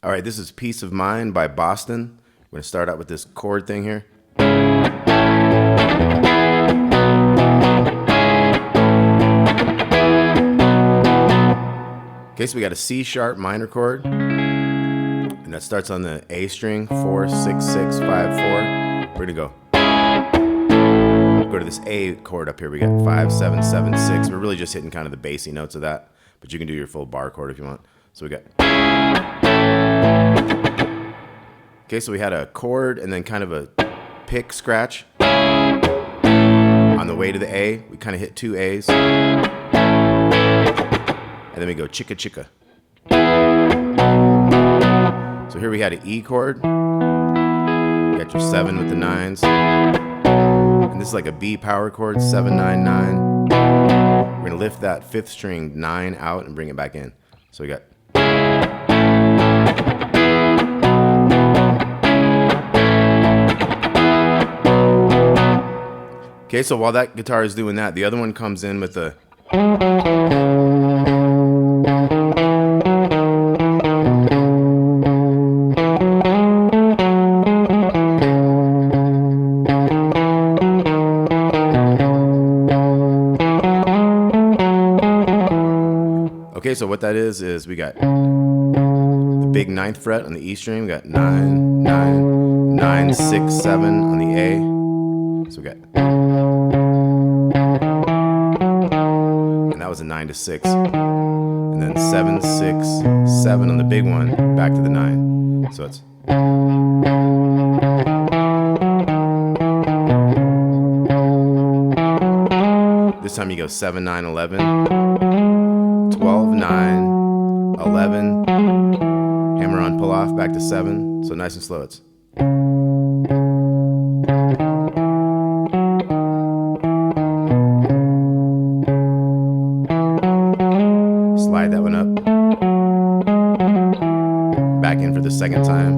All right, this is Peace of Mind by Boston. We're going to start out with this chord thing here. Okay, so we got a C sharp minor chord, and that starts on the A string, 4, 6, 6, 5, 4. We're going to go to this A chord up here. We got 5, 7, 7, 6. We're really just hitting kind of the bassy notes of that, but you can do your full bar chord if you want. So we got... Okay, so we had a chord and then kind of a pick scratch on the way to the A. We kind of hit 2 A's. And then we go chicka chicka. So here we had an E chord. You got your 7 with the 9s. And this is like a B power chord, 7, 9, 9. We're going to lift that 5th string 9 out and bring it back in. So we got... Okay, so while that guitar is doing that, the other one comes in with a... Okay, so what that is we got the big 9th fret on the E string, we got 9, 9, 9, 6, 7 on the A. So we got... And that was a 9 to 6. And then 7, 6, 7 on the big one, back to the 9. So it's... This time you go 7, 9, 11, 12, 9, 11, hammer on, pull off, back to 7. So nice and slow. It's... Slide that one up. Back in for the second time.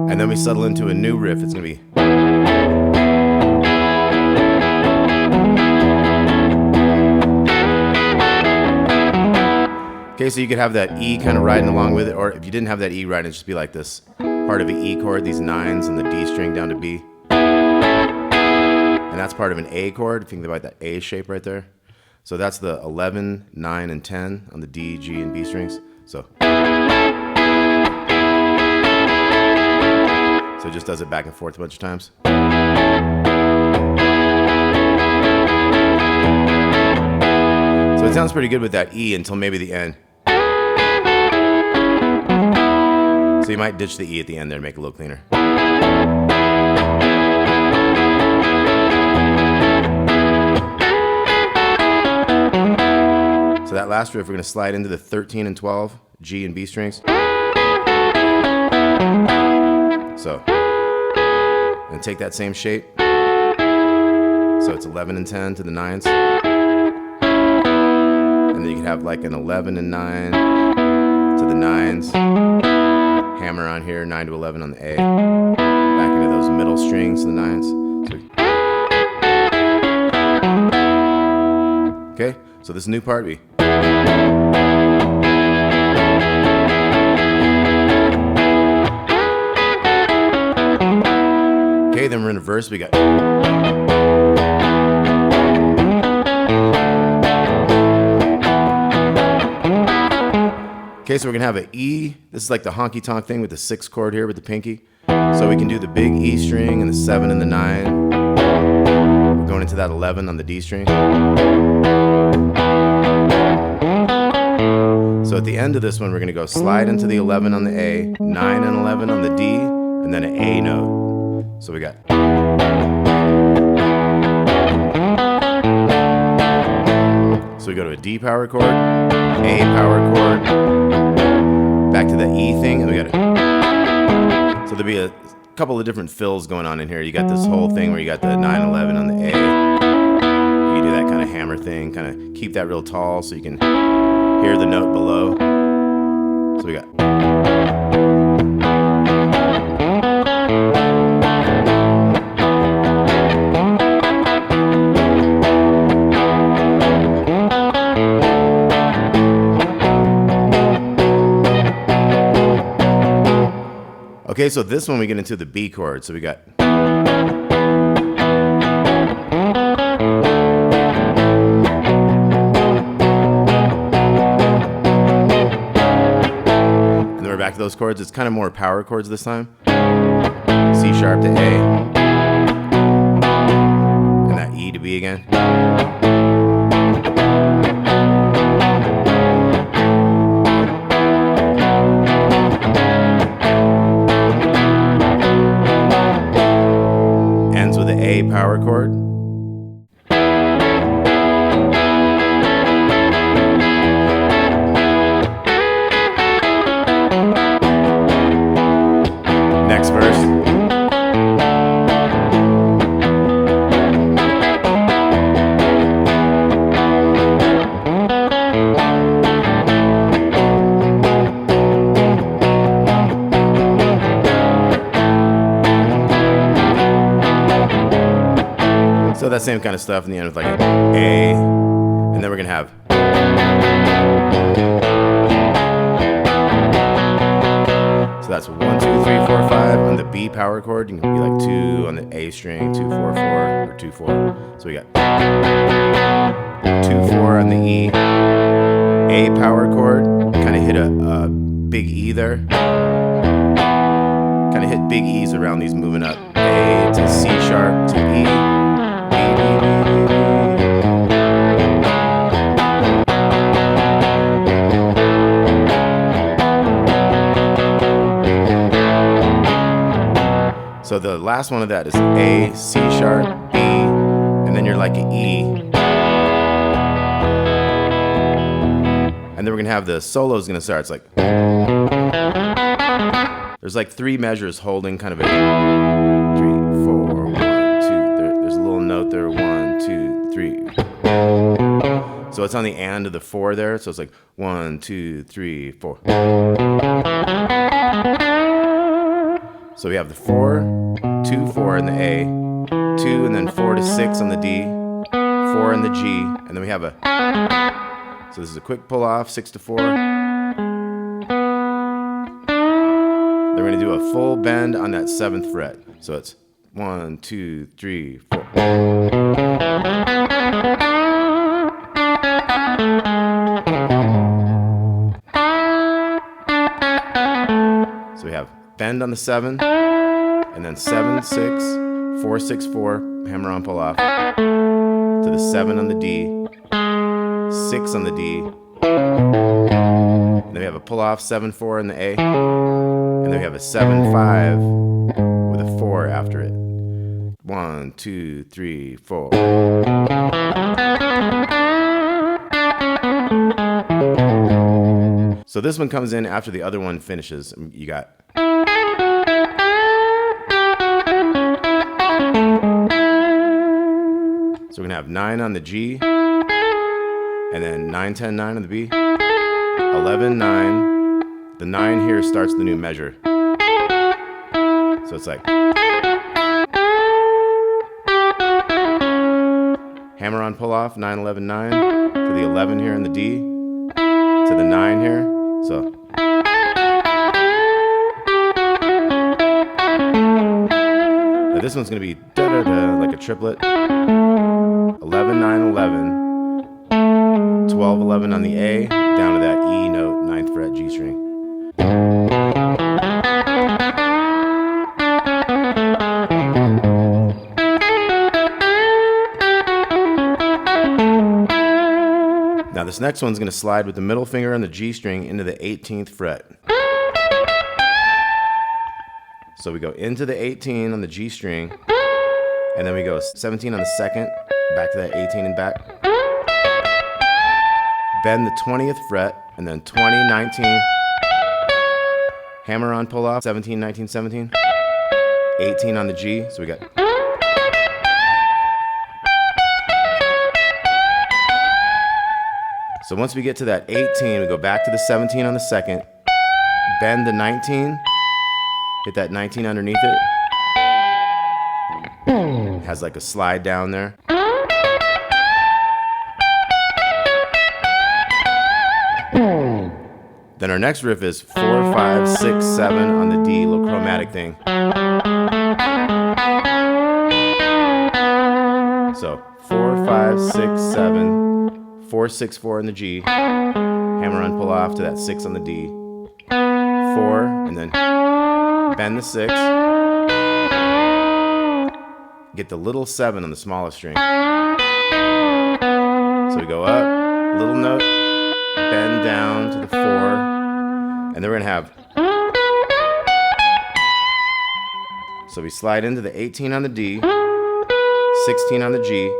And then we settle into a new riff. It's going to be... Okay, so you could have that E kind of riding along with it, or if you didn't have that E riding, it'd just be like this part of an E chord, these 9s and the D string down to B. And that's part of an A chord, if you think about that A shape right there. So that's the 11, 9, and 10 on the D, G, and B strings. So it just does it back and forth a bunch of times. So it sounds pretty good with that E until maybe the end. So you might ditch the E at the end there and make it a little cleaner. So that last riff, we're going to slide into the 13 and 12, G and B strings. So, and take that same shape. So it's 11 and 10 to the 9s. And then you can have like an 11 and 9 to the 9s. Hammer on here, 9 to 11 on the A. Back into those middle strings to the 9s. So, okay, so this new part, okay, then we're in a verse, we got... Okay, so we're going to have an E. This is like the honky-tonk thing with the 6th chord here with the pinky. So we can do the big E string and the 7 and the 9. We're going into that 11 on the D string. So at the end of this one, we're going to go slide into the 11 on the A, 9 and 11 on the D, and then an A note. So we got... So we go to a D power chord, A power chord, back to the E thing, and we got it. So there'll be a couple of different fills going on in here. You got this whole thing where you got the 9/11 on the A. You can do that kind of hammer thing, kind of keep that real tall so you can hear the note below. So we got... Okay, so this one we get into the B chord. So we got. And then we're back to those chords. It's kind of more power chords this time. C sharp to A. And that E to B again. A power chord. Next verse. So that same kind of stuff in the end with like an A, and then we're gonna have. So that's 1, 2, 3, 4, 5 on the B power chord. You can be like 2 on the A string, 2, 4, 4, or 2, 4. So we got 2, 4 on the E. A power chord, kind of hit a big E there. Kind of hit big E's around these moving up. A to C sharp to E. So the last one of that is A, C sharp, B, and then you're like an E. And then we're gonna have the solo's gonna start. It's like there's like 3 measures holding kind of a 3, 4, 1, 2. There's a little note there, 1, 2, 3. So it's on the and of the 4 there. So it's like 1, 2, 3, 4. So we have the 4, 2, 4 in the A, 2, and then 4 to 6 on the D, 4 in the G, and then we have a. So this is a quick pull off, 6 to 4. Then we're gonna do a full bend on that 7th fret. So it's 1, 2, 3, 4. So we have bend on the 7, and then 7, 6, 4, 6, 4, hammer on, pull off, to the 7 on the D, 6 on the D, and then we have a pull off, 7, 4 in the A, and then we have a 7, 5 with a 4 after it. 1, 2, 3, 4. So this one comes in after the other one finishes. You got. So we're gonna have 9 on the G, and then 9, 10, 9 on the B, 11, 9. The 9 here starts the new measure. So it's like hammer on, pull off, 9, 11, 9, to the 11 here in the D, to the 9 here. So now this one's gonna be da da da like a triplet. 11, 9, 11, 12, 11 on the A, down to that E note, 9th fret G string. Now this next one's gonna slide with the middle finger on the G string into the 18th fret. So we go into the 18 on the G string, and then we go 17 on the 2nd, back to that 18 and back. Bend the 20th fret, and then 20, 19. Hammer on, pull off, 17, 19, 17. 18 on the G, so we got. So once we get to that 18, we go back to the 17 on the 2nd, bend the 19, hit that 19 underneath it. It has like a slide down there. Then our next riff is 4, 5, 6, 7 on the D, little chromatic thing. So 4, 5, 6, 7, 4, 6, 4 on the G, hammer on, pull off to that 6 on the D, 4, and then bend the 6, get the little 7 on the smallest string. So we go up, little note, bend down to the 4, and then we're gonna have, so we slide into the 18 on the D, 16 on the G,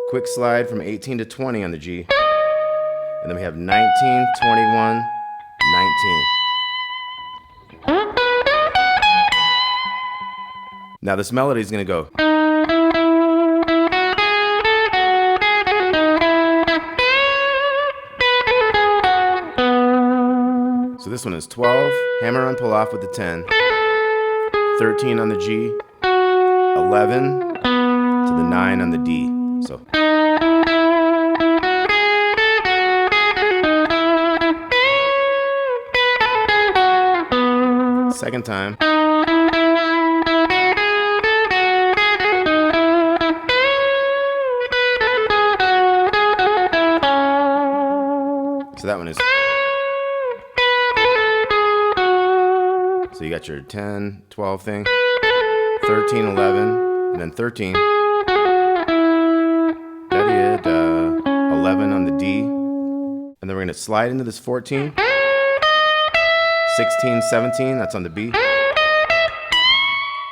quick slide from 18 to 20 on the G, and then we have 19, 21, 19. Now this melody is gonna go. So this one is 12, hammer on, pull off with the 10, 13 on the G, 11 to the 9 on the D. So second time. So that one is. So you got your 10, 12 thing, 13, 11, and then 13. 11 on the D. And then we're going to slide into this 14. 16, 17, that's on the B. We're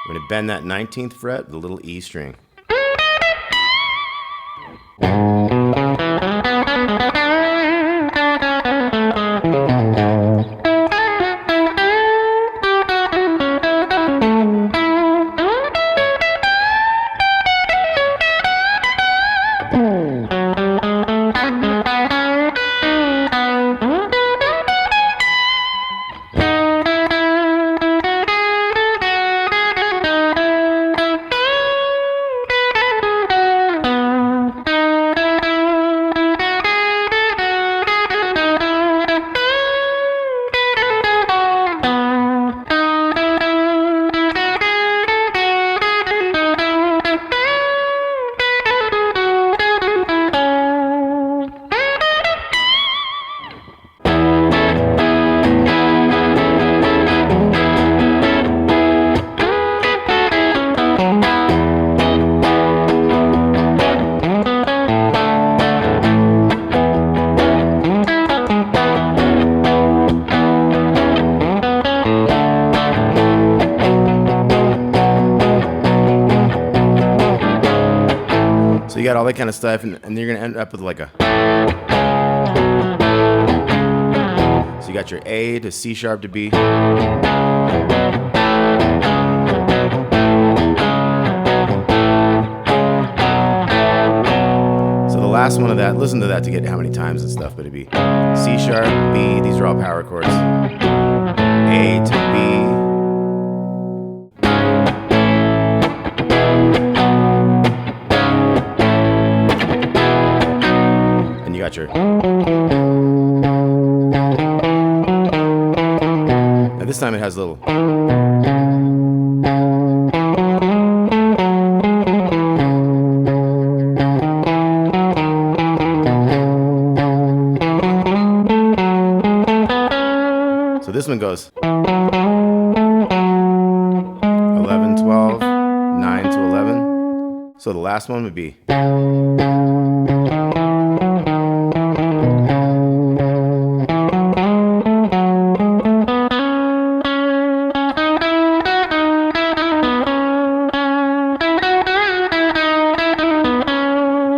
going to bend that 19th fret with a little E string. You got all that kind of stuff, and you're gonna end up with like a. So you got your A to C sharp to B. So the last one of that, listen to that to get how many times and stuff, but it'd be C sharp, B, these are all power chords. A to B. Got your. Now this time it has a little. So this one goes 11, 12, 9 to 11. So the last one would be.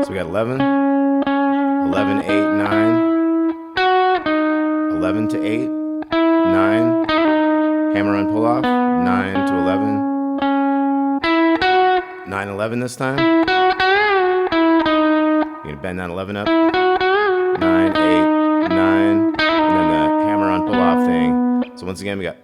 We got 11, 11, 8, 9, 11 to 8, 9, hammer on pull off, 9 to 11, 9, 11 this time. You're going to bend that 11 up, 9, 8, 9, and then the hammer on pull off thing. So once again, we got.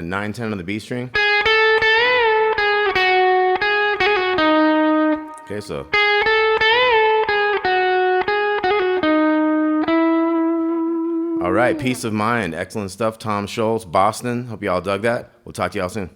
got 9-10 on the B string. Okay, so. All right, Peace of Mind. Excellent stuff. Tom Scholz, Boston. Hope you all dug that. We'll talk to y'all soon.